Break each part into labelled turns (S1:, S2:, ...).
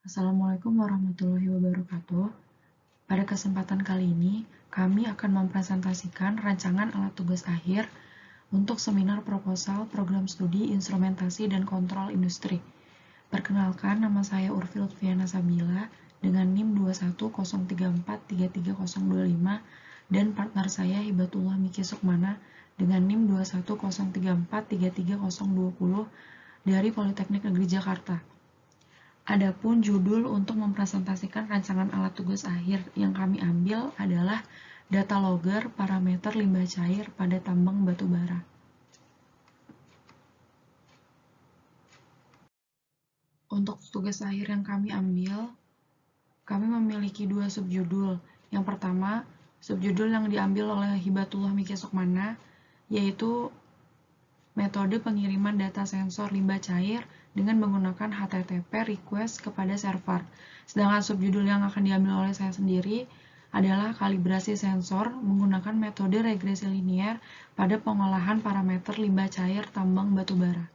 S1: Assalamualaikum warahmatullahi wabarakatuh. Pada kesempatan kali ini, kami akan mempresentasikan rancangan alat tugas akhir untuk seminar proposal program studi instrumentasi dan kontrol industri. Perkenalkan, nama saya Urfi Lutfiana Sabila dengan NIM 2103433025 dan partner saya Hibatullah Miki Sukmana dengan NIM 2103433020 dari Politeknik Negeri Jakarta. Adapun judul untuk mempresentasikan rancangan alat tugas akhir yang kami ambil adalah data logger parameter limbah cair pada tambang batu bara. Untuk tugas akhir yang kami ambil, kami memiliki dua subjudul. Yang pertama, subjudul yang diambil oleh Hibatullah Miki Sukmana, yaitu metode pengiriman data sensor limbah cair dengan menggunakan HTTP request kepada server. Sedangkan subjudul yang akan diambil oleh saya sendiri adalah kalibrasi sensor menggunakan metode regresi linier pada pengolahan parameter limbah cair tambang batu bara.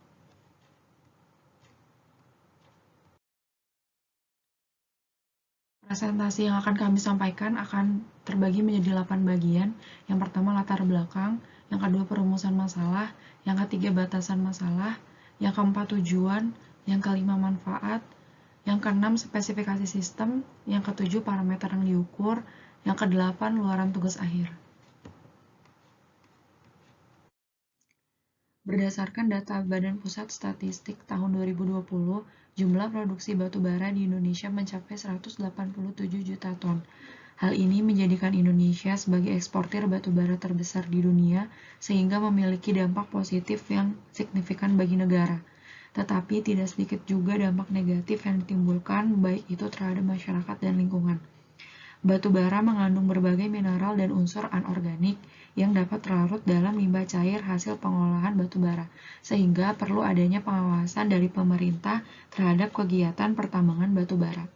S1: Presentasi yang akan kami sampaikan akan terbagi menjadi 8 bagian. Yang pertama latar belakang, yang kedua perumusan masalah, yang ketiga batasan masalah, yang keempat tujuan, yang kelima manfaat, yang keenam spesifikasi sistem, yang ketujuh parameter yang diukur, yang kedelapan luaran tugas akhir. Berdasarkan data Badan Pusat Statistik tahun 2020, jumlah produksi batu bara di Indonesia mencapai 187 juta ton. Hal ini menjadikan Indonesia sebagai eksportir batu bara terbesar di dunia, sehingga memiliki dampak positif yang signifikan bagi negara. Tetapi tidak sedikit juga dampak negatif yang ditimbulkan, baik itu terhadap masyarakat dan lingkungan. Batu bara mengandung berbagai mineral dan unsur anorganik yang dapat larut dalam limbah cair hasil pengolahan batu bara, sehingga perlu adanya pengawasan dari pemerintah terhadap kegiatan pertambangan batu bara.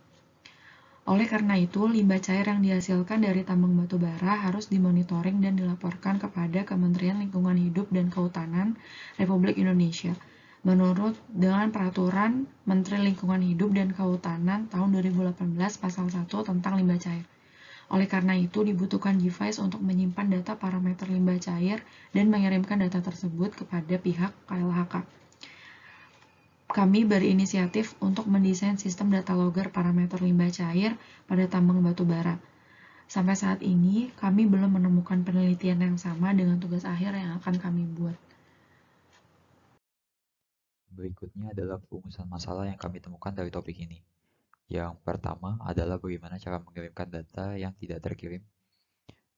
S1: Oleh karena itu, limbah cair yang dihasilkan dari tambang batu bara harus dimonitoring dan dilaporkan kepada Kementerian Lingkungan Hidup dan Kehutanan Republik Indonesia. Menurut dengan Peraturan Menteri Lingkungan Hidup dan Kehutanan tahun 2018 Pasal 1 tentang limbah cair. Oleh karena itu, dibutuhkan device untuk menyimpan data parameter limbah cair dan mengirimkan data tersebut kepada pihak KLHK. Kami berinisiatif untuk mendesain sistem data logger parameter limbah cair pada tambang batu bara. Sampai saat ini, kami belum menemukan penelitian yang sama dengan tugas akhir yang akan kami buat.
S2: Berikutnya adalah perumusan masalah yang kami temukan dari topik ini. Yang pertama adalah bagaimana cara mengirimkan data yang tidak terkirim.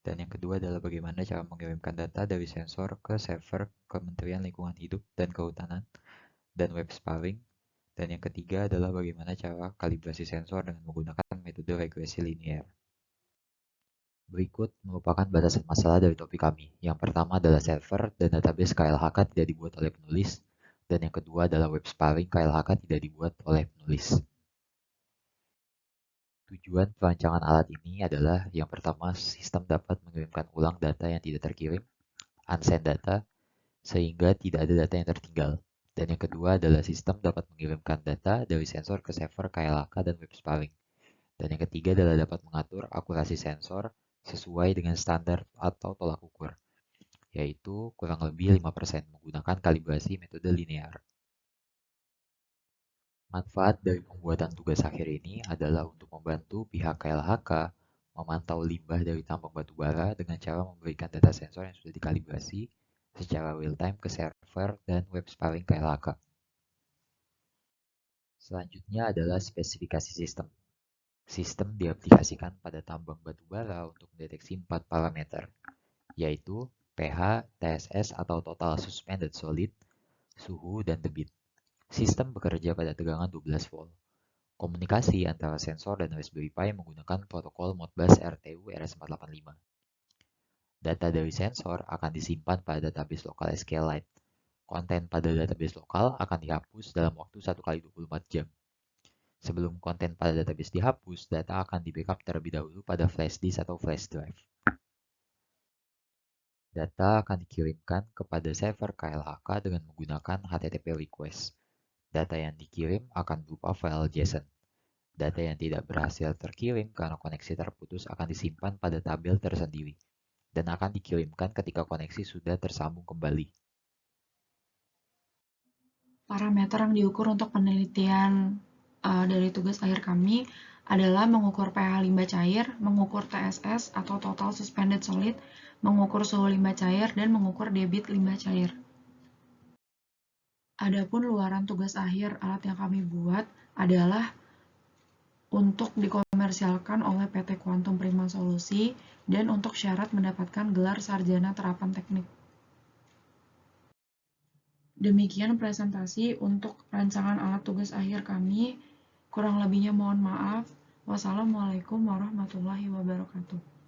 S2: Dan yang kedua adalah bagaimana cara mengirimkan data dari sensor ke server Kementerian Lingkungan Hidup dan Kehutanan dan web sparring. Dan yang ketiga adalah bagaimana cara kalibrasi sensor dengan menggunakan metode regresi linier. Berikut merupakan batasan masalah dari topik kami. Yang pertama adalah server dan database KLHK tidak dibuat oleh penulis, dan yang kedua adalah web sparring KLHK tidak dibuat oleh penulis. Tujuan perancangan alat ini adalah yang pertama, sistem dapat mengirimkan ulang data yang tidak terkirim, unsend data, sehingga tidak ada data yang tertinggal. Dan yang kedua adalah sistem dapat mengirimkan data dari sensor ke server KLHK dan web sparring. Dan yang ketiga adalah dapat mengatur akurasi sensor sesuai dengan standar atau tolak ukur, yaitu kurang lebih 5% menggunakan kalibrasi metode linear. Manfaat dari pembuatan tugas akhir ini adalah untuk membantu pihak KLHK memantau limbah dari tambang batu bara dengan cara memberikan data sensor yang sudah dikalibrasi secara real-time ke server dan web sparring KLHK. Selanjutnya adalah spesifikasi sistem. Sistem diaplikasikan pada tambang batu bara untuk mendeteksi 4 parameter, yaitu pH, TSS atau Total Suspended Solid, suhu, dan debit. Sistem bekerja pada tegangan 12 volt. Komunikasi antara sensor dan Raspberry Pi menggunakan protokol Modbus RTU RS485. Data dari sensor akan disimpan pada database lokal SQLite. Konten pada database lokal akan dihapus dalam waktu 1 kali 24 jam. Sebelum konten pada database dihapus, data akan di-backup terlebih dahulu pada flash disk atau flash drive. Data akan dikirimkan kepada server KLHK dengan menggunakan HTTP request. Data yang dikirim akan berupa file JSON. Data yang tidak berhasil terkirim karena koneksi terputus akan disimpan pada tabel tersendiri dan akan dikirimkan ketika koneksi sudah tersambung kembali.
S1: Parameter yang diukur untuk penelitian dari tugas akhir kami adalah mengukur pH limbah cair, mengukur TSS atau Total Suspended Solid, mengukur suhu limbah cair, dan mengukur debit limbah cair. Adapun luaran tugas akhir alat yang kami buat adalah untuk dikomersialkan oleh PT Quantum Prima Solusi dan untuk syarat mendapatkan gelar sarjana terapan teknik. Demikian presentasi untuk rancangan alat tugas akhir kami. Kurang lebihnya mohon maaf. Wassalamualaikum warahmatullahi wabarakatuh.